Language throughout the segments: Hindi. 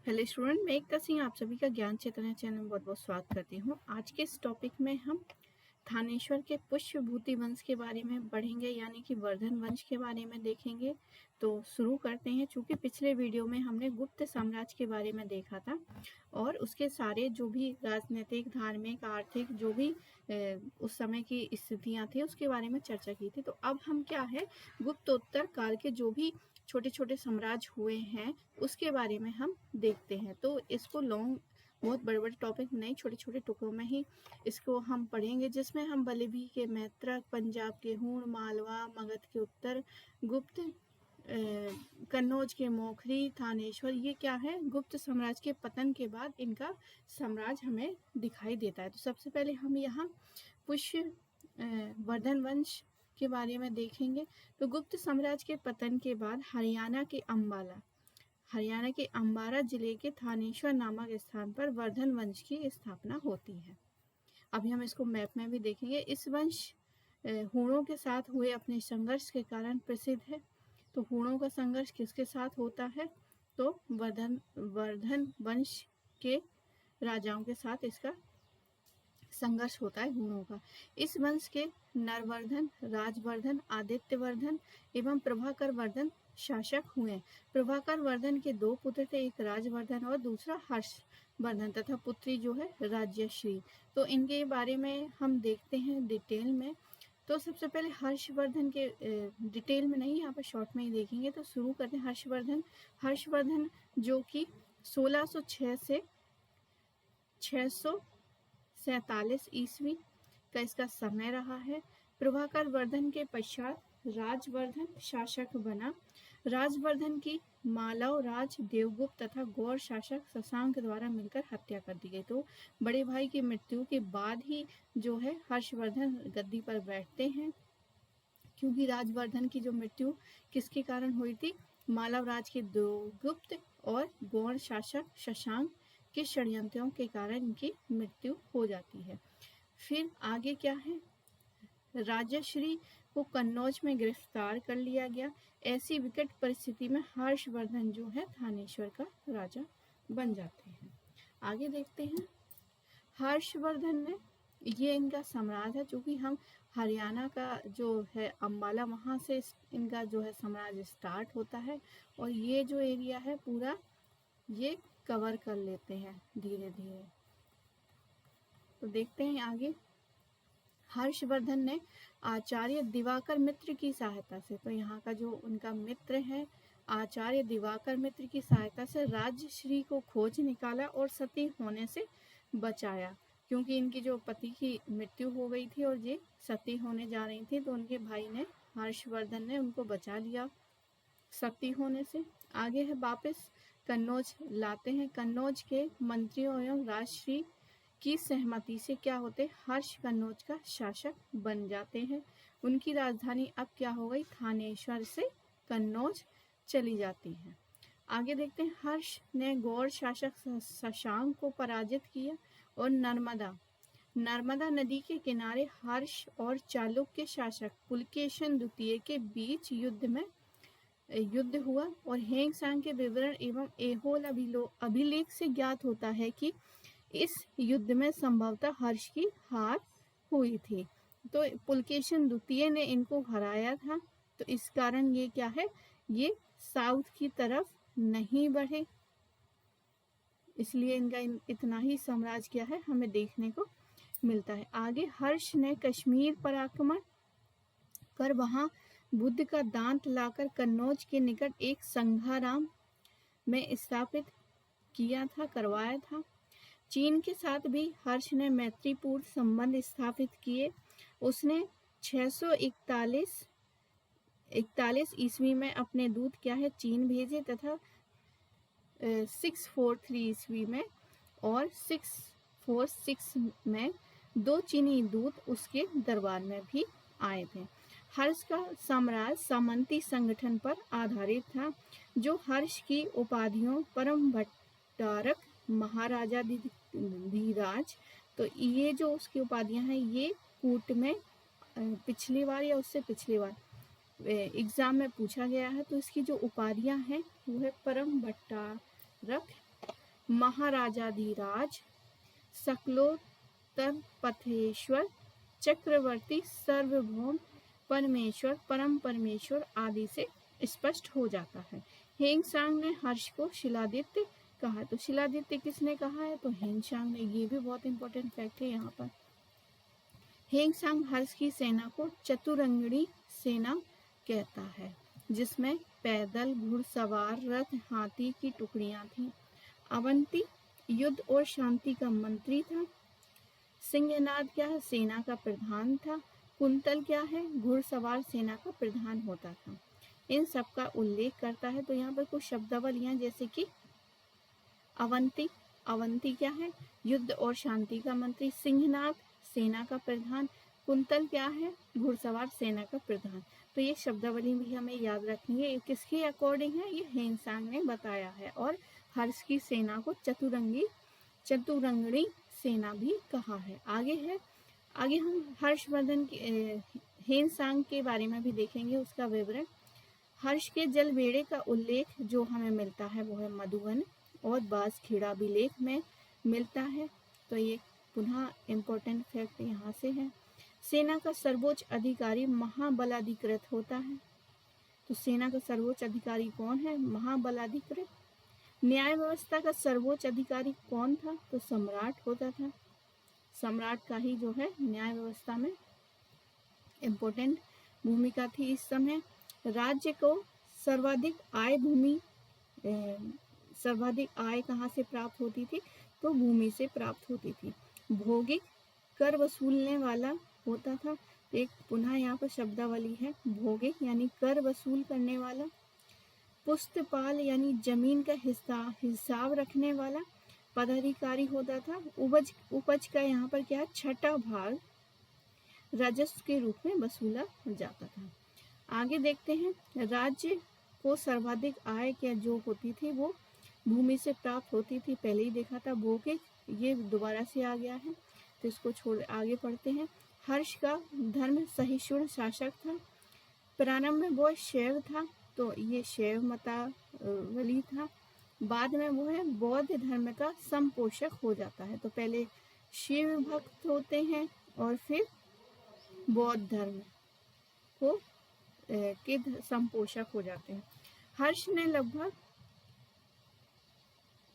हेलो स्टूडेंट, मैं एकता सिंह आप सभी का ज्ञान चेतना चैनल में बहुत बहुत स्वागत करती हूँ। आज के इस टॉपिक में हम थानेश्वर के पुष्यभूति वंश के बारे में पढ़ेंगे, यानी कि वर्धन वंश के बारे में देखेंगे। तो शुरू करते हैं। चूंकि पिछले वीडियो में हमने गुप्त साम्राज्य के बारे में देखा था और उसके सारे जो भी राजनीतिक, धार्मिक, आर्थिक जो भी उस समय की स्थितियां थी उसके बारे में चर्चा की थी। तो अब हम क्या है, गुप्तोत्तर काल के जो भी छोटे छोटे साम्राज्य हुए हैं उसके बारे में हम देखते हैं। तो इसको बहुत बड़े बड़े टॉपिक नहीं, छोटे छोटे टुकड़ों में ही इसको हम पढ़ेंगे, जिसमें हम बल्लभी के मैत्रक, पंजाब के हूण, मालवा, मगध के उत्तर गुप्त, कन्नौज के मोखरी, थानेश्वर, ये क्या है, गुप्त साम्राज्य के पतन के बाद इनका साम्राज्य हमें दिखाई देता है। तो सबसे पहले हम यहाँ पुष्य वर्धन वंश के बारे में देखेंगे। तो गुप्त साम्राज्य के पतन के बाद हरियाणा के अंबाला जिले के थानेश्वर नामक स्थान पर वर्धन वंश की स्थापना होती है। अभी हम इसको मैप में भी देखेंगे। इस वंश हूणों के साथ हुए अपने संघर्ष के कारण प्रसिद्ध है। तो हूणों का संघर्ष किसके साथ होता है? तो वर्धन वंश के राजाओं के साथ इसका संघर्ष होता है हूणों का। इस वंश के नरवर्धन, राजवर्धन, आदित्यवर्धन एवं प्रभाकर वर्धन शासक हुए। प्रभाकर वर्धन के दो पुत्र थे, एक राजवर्धन और दूसरा हर्षवर्धन, तथा पुत्री जो है राज्यश्री। तो इनके बारे में हम देखते हैं डिटेल में। तो सबसे पहले हर्षवर्धन के डिटेल में नहीं, यहाँ पर शॉर्ट में ही देखेंगे। तो शुरू करते हैं हर्षवर्धन जो कि 1606 से 647 ईस्वी का इसका समय रहा है। प्रभाकर वर्धन के पश्चात राजवर्धन शासक बना। राजवर्धन की मालव राज देवगुप्त तथा गौड़ शासक शशांक द्वारा मिलकर हत्या कर दी गई। तो बड़े भाई की मृत्यु के बाद ही जो है हर्षवर्धन गद्दी पर बैठते हैं, क्योंकि राजवर्धन की जो मृत्यु किसके कारण हुई थी? मालव राज के देवगुप्त और गौड़ शासक शशांक के षड्यंत्रों के कारण इनकी मृत्यु हो जाती है। फिर आगे क्या है, राजश्री को कन्नौज में गिरफ्तार कर लिया गया। ऐसी विकट परिस्थिति में हर्षवर्धन जो है थानेश्वर का राजा बन जाते हैं। आगे देखते हैं। हर्षवर्धन ने, ये इनका साम्राज्य है, चूंकि हम हरियाणा का जो है अंबाला, वहां से इनका जो है साम्राज्य स्टार्ट होता है और ये जो एरिया है पूरा ये कवर कर लेते हैं धीरे धीरे। तो देखते हैं आगे। हर्षवर्धन ने आचार्य दिवाकर मित्र की सहायता से, तो यहाँ का जो उनका मित्र है आचार्य दिवाकर मित्र की सहायता से राजश्री को खोज निकाला और सती होने से बचाया। क्योंकि इनकी जो पति की मृत्यु हो गई थी और ये सती होने जा रही थी, तो उनके भाई ने, हर्षवर्धन ने उनको बचा लिया सती होने से। आगे है, वापस कन्नौज लाते हैं। कन्नौज के मंत्रियों एवं राजश्री की सहमति से क्या होते, हर्ष कन्नौज का शासक बन जाते हैं। उनकी राजधानी अब क्या हो गई, थानेश्वर से कन्नौज चली जाती है। आगे देखते हैं। हर्ष ने गौड़ शासक शशांक को पराजित किया और नर्मदा नदी के किनारे हर्ष और चालुक्य शासक पुलकेशन द्वितीय के बीच युद्ध हुआ। और हेंग सांग के विवरण एवं एहोल अभिलेख से ज्ञात होता है कि इस युद्ध में संभवतः हर्ष की हार हुई थी। तो पुलकेशन द्वितीय ने इनको हराया था। तो इस कारण ये क्या है, ये साउथ की तरफ नहीं बढ़े, इसलिए इनका इतना ही साम्राज्य क्या है हमें देखने को मिलता है। आगे हर्ष ने कश्मीर पर आक्रमण कर वहां बुद्ध का दांत लाकर कन्नौज के निकट एक संघाराम में स्थापित करवाया था। चीन के साथ भी हर्ष ने मैत्रीपूर्ण संबंध स्थापित किए। उसने 641 ईस्वी में अपने दूत क्या है चीन भेजे तथा 643 ईस्वी में और 646 में 2 चीनी दूत उसके दरबार में भी आए थे। हर्ष का साम्राज्य सामंती संगठन पर आधारित था, जो हर्ष की उपाधियों परम भट्टारक, महाराजा धीराज, तो ये जो उसकी उपाधियां हैं ये कूट में पिछली बार या उससे पिछली बार एग्जाम में पूछा गया है। तो इसकी जो उपाधियां हैं वो है परम भट्टारक, महाराजाधिराज सकलोत्तरपथेश्वर चक्रवर्ती सार्वभौम परमेश्वर परम परमेश्वर आदि से स्पष्ट हो जाता है। हेंगसांग ने हर्ष को शिलादित्य कहा। तो शिलादित्य किसने कहा है? तो हेंगसांग ने। ये भी बहुत इंपॉर्टेंट फैक्ट है यहाँ पर। हेंगसांग हर्ष की सेना को चतुरंगणी सेना कहता है, जिसमें पैदल, घुड़सवार, रथ, हाथी की टुकड़ियां थीं। अवंती युद्ध और शांति का मंत्री था। सिंहनाद क्या है? सेना का प्रधान था। कुंतल क्या है? घुड़सवार सेना का प्रधान होता था। इन सब का उल्लेख करता है। तो यहाँ पर कुछ शब्दावलियां, जैसे कि अवंती, अवंती क्या है? युद्ध और शांति का मंत्री। सिंहनाद सेना का प्रधान। कुंतल क्या है? घुड़सवार सेना का प्रधान। तो ये शब्दावली भी हमें याद रखनी है। किसके अकॉर्डिंग है? ये हेंगसांग ने बताया है। और हर्ष की सेना को चतुरंगणी सेना भी कहा है। आगे हम हर्षवर्धन के हेंगसांग के बारे में भी देखेंगे, उसका विवरण। हर्ष के जलबेड़े का उल्लेख जो हमें मिलता है वो है मधुबन और बांसखेड़ा अभिलेख में मिलता है। तो ये पुनः इम्पोर्टेंट फैक्ट यहाँ से है। सेना का सर्वोच्च अधिकारी महाबलाधिकृत होता है। तो सेना का सर्वोच्च अधिकारी कौन है? महाबलाधिकृत। न्याय व्यवस्था का सर्वोच्च अधिकारी कौन था? तो सम्राट होता था। सम्राट का ही जो है न्याय व्यवस्था में इम्पोर्टेंट भूमिका थी इस समय। राज्य को सर्वाधिक आय कहाँ से प्राप्त होती थी? तो भूमि से प्राप्त होती थी। भौगिक कर वसूलने वाला होता था। एक पुनः यहाँ पर शब्दावली है, भौगिक यानी कर वसूल करने वाला। पुस्तपाल यानी जमीन का हिसाब रखने वाला पदाधिकारी होता था। उपज का यहाँ पर क्या है? छठा भाग राजस्व के रूप में वसूला जाता था। आगे देखते हैं, राज्य को सर्वाधिक आय क्या जो होती थी वो भूमि से प्राप्त होती थी। पहले ही देखा था। भौगिक ये दोबारा से आ गया है, तो इसको छोड़ आगे पढ़ते हैं। हर्ष का धर्म सहिष्णु शासक था। प्रारंभ में वो शैव था, तो ये शैव मतावली था। बाद में वो है बौद्ध धर्म का संपोषक हो जाता है। तो पहले शिव भक्त होते हैं और फिर बौद्ध धर्म को के संपोषक हो जाते हैं। हर्ष ने लगभग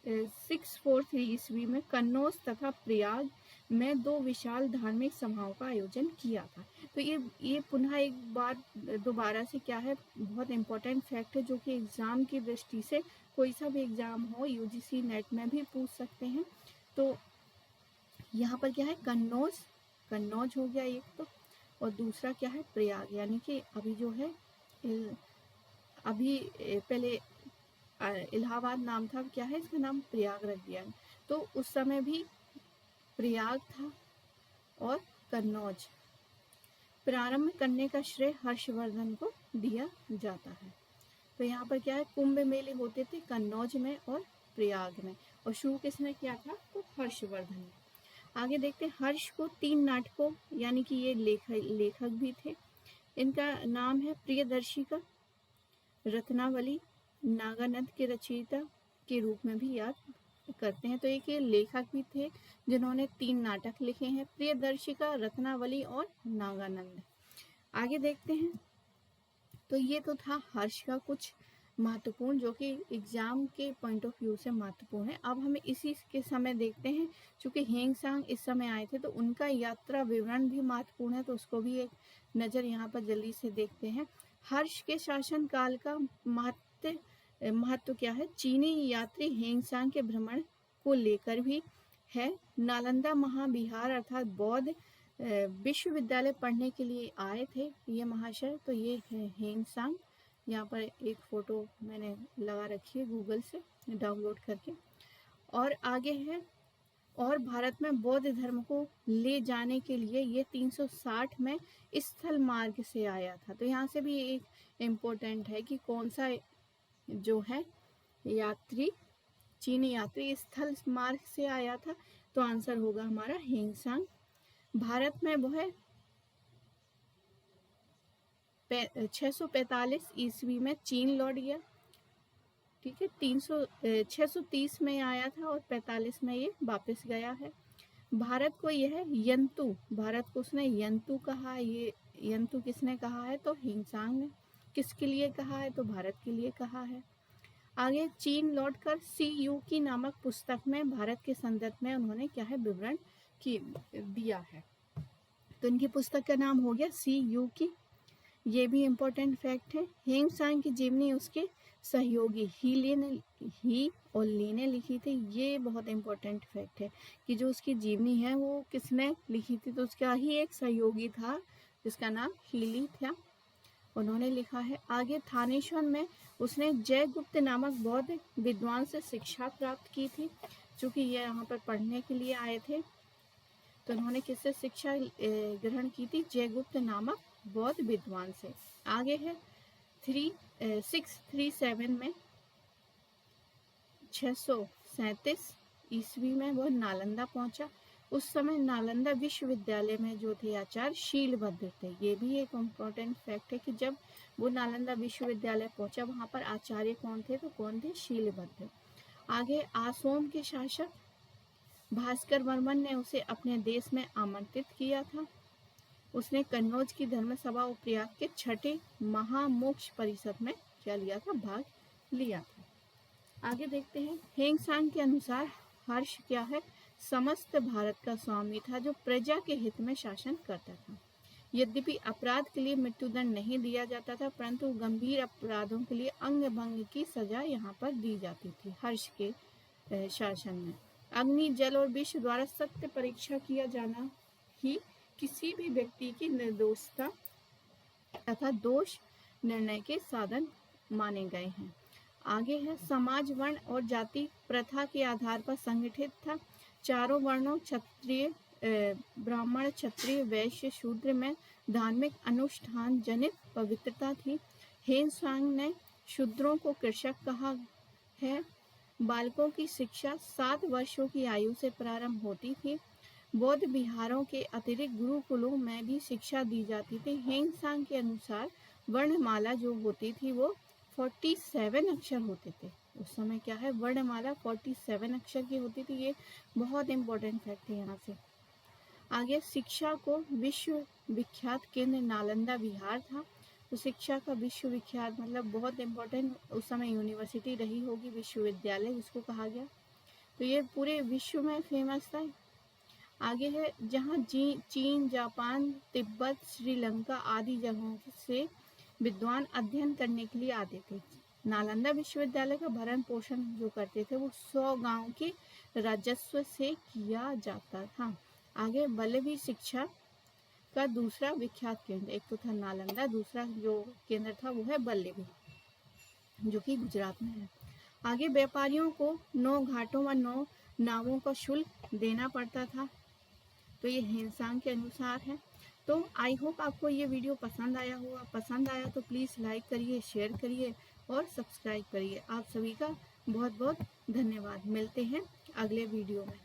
643 ईस्वी में कन्नौज तथा प्रयाग में 2 विशाल धार्मिक सभाओं का आयोजन किया था। तो ये पुनः एक बार दोबारा से क्या है, बहुत इम्पोर्टेंट फैक्ट है, जो कि एग्जाम की दृष्टि से कोई सा भी एग्जाम हो, यूजीसी नेट में भी पूछ सकते हैं। तो यहाँ पर क्या है? कन्नौज हो गया एक तो, और दूसरा क्या है? प्रयाग। यानी कि अभी जो है अभी पहले इलाहाबाद नाम था, क्या है इसका नाम? प्रयाग रख दिया। तो उस समय भी प्रयाग था और कन्नौज। प्रारंभ करने का श्रेय हर्षवर्धन को दिया जाता है। तो यहाँ पर क्या है? कुंभ मेले होते थे कन्नौज में और प्रयाग में, और शुरू किसने किया था? तो हर्षवर्धन ने। आगे देखते हैं, हर्ष को 3 नाटकों, यानी कि ये लेखक भी थे। इनका नाम है प्रियदर्शी का, रत्नावली, नागानंद के रचयिता के रूप में भी याद करते हैं। तो एक ये लेखक भी थे जिन्होंने 3 नाटक लिखे हैं, प्रियदर्शिका, रत्नावली और नागानंद। आगे देखते हैं, तो ये तो था हर्ष का कुछ महत्वपूर्ण, जो कि एग्जाम के पॉइंट ऑफ व्यू से महत्वपूर्ण है। अब हमें इसी के समय देखते हैं, चूंकि हेंगसांग इस समय आए थे तो उनका यात्रा विवरण भी महत्वपूर्ण है, तो उसको भी एक नज़र यहाँ पर जल्दी से देखते हैं। हर्ष के शासन काल का महत्व क्या है? चीनी यात्री हेंगसांग के भ्रमण को लेकर भी है। नालंदा महाविहार अर्थात बौद्ध विश्वविद्यालय पढ़ने के लिए आए थे ये महाशय। तो ये है हेंगसांग। यहाँ पर एक फोटो मैंने लगा रखी है गूगल से डाउनलोड करके। और आगे है, और भारत में बौद्ध धर्म को ले जाने के लिए ये 360 में स्थल मार्ग से आया था। तो यहाँ से भी एक इम्पोर्टेंट है कि कौन सा जो है यात्री, चीनी यात्री स्थल मार्ग से आया था। तो आंसर होगा हमारा हेंगसांग। भारत में वो है 645 ईस्वी में चीन लौट गया। ठीक है। 630 में आया था और 45 में ये वापस गया है। भारत को यह यंतु, भारत को उसने यंतु कहा। ये यंतु किसने कहा है? तो हिंसांग ने। किसके लिए कहा है? तो भारत के लिए कहा है। आगे चीन लौटकर सी यू की नामक पुस्तक में भारत के संदर्भ में उन्होंने क्या है? विवरण दिया है। तो इनकी पुस्तक का नाम हो गया सी यू की। ये भी इम्पोर्टेंट फैक्ट है। हिंसांग की जीवनी उसके सहयोगी ही और ली ने लिखी थी। ये बहुत इम्पोर्टेंट फैक्ट है कि जो उसकी जीवनी है वो किसने लिखी थी? तो उसका ही एक सहयोगी था जिसका नाम हीली था, उन्होंने लिखा है। आगे थानेश्वर में उसने जयगुप्त नामक बौद्ध विद्वान से शिक्षा प्राप्त की थी। चूंकि ये यहाँ पर पढ़ने के लिए आए थे तो उन्होंने किससे शिक्षा ग्रहण की थी? जयगुप्त नामक बौद्ध विद्वान से। आगे है 637 में 637 ईस्वी में वो नालंदा पहुंचा। उस समय नालंदा विश्वविद्यालय में जो थे आचार्य शीलभद्र थे। ये भी एक इम्पोर्टेंट फैक्ट है कि जब वो नालंदा विश्वविद्यालय पहुंचा वहां पर आचार्य कौन थे? तो कौन थे? शीलभद्र। आगे आसोम के शासक भास्कर वर्मन ने उसे अपने देश में आमंत्रित किया था। उसने कन्नौज की धर्म सभा और प्रयाग के छठे महामोक्ष परिषद में क्या लिया था? भाग लिया था। आगे देखते हैं। हेंगसांग के अनुसार हर्ष क्या है? समस्त भारत का स्वामी था जो प्रजा के हित में शासन करता था। यद्यपि अपराध के लिए मृत्युदंड नहीं दिया जाता था परंतु गंभीर अपराधों के लिए अंग भंग की सजा यहाँ पर दी जाती थी हर्ष के शासन में। अग्नि, जल और विष द्वारा सत्य परीक्षा किया जाना ही किसी भी व्यक्ति की निर्दोषता तथा दोष निर्णय के साधन माने गए हैं। आगे है समाज वर्ण और जाति प्रथा के आधार पर संगठित था। चारों वर्णों क्षत्रिय, ब्राह्मण, क्षत्रिय, वैश्य, शूद्र में धार्मिक अनुष्ठान जनित पवित्रता थी। हेंगसांग ने शूद्रों को कृषक कहा है। बालकों की शिक्षा 7 वर्षों की आयु से प्रारंभ होती थी। बौद्ध विहारों के अतिरिक्त गुरुकुलों में भी शिक्षा दी जाती थी। हेंगसांग के अनुसार वर्णमाला जो होती थी वो 47 अक्षर होते थे। उस समय क्या है? वर्णमाला 47 अक्षर की होती थी। ये बहुत इंपॉर्टेंट फैक्ट है यहाँ से। आगे शिक्षा को विश्व विख्यात केंद्र नालंदा विहार था। तो शिक्षा का विश्वविख्यात मतलब बहुत इम्पोर्टेंट, उस समय यूनिवर्सिटी रही होगी, विश्वविद्यालय जिसको कहा गया। तो ये पूरे विश्व में फेमस था। आगे है जहाँ चीन, जापान, तिब्बत, श्रीलंका आदि जगहों से विद्वान अध्ययन करने के लिए आते थे। नालंदा विश्वविद्यालय का भरण पोषण जो करते थे वो 100 गांव के राजस्व से किया जाता था। आगे वल्लभी शिक्षा का दूसरा विख्यात केंद्र, एक तो था नालंदा, दूसरा जो केंद्र था वो है वल्लभी जो कि गुजरात में है। आगे व्यापारियों को 9 घाटों व 9 नावों का शुल्क देना पड़ता था। तो ये हेंगसांग के अनुसार है। तो आई होप आपको ये वीडियो पसंद आया होगा। पसंद आया तो प्लीज़ लाइक करिए, शेयर करिए और सब्सक्राइब करिए। आप सभी का बहुत बहुत धन्यवाद। मिलते हैं अगले वीडियो में।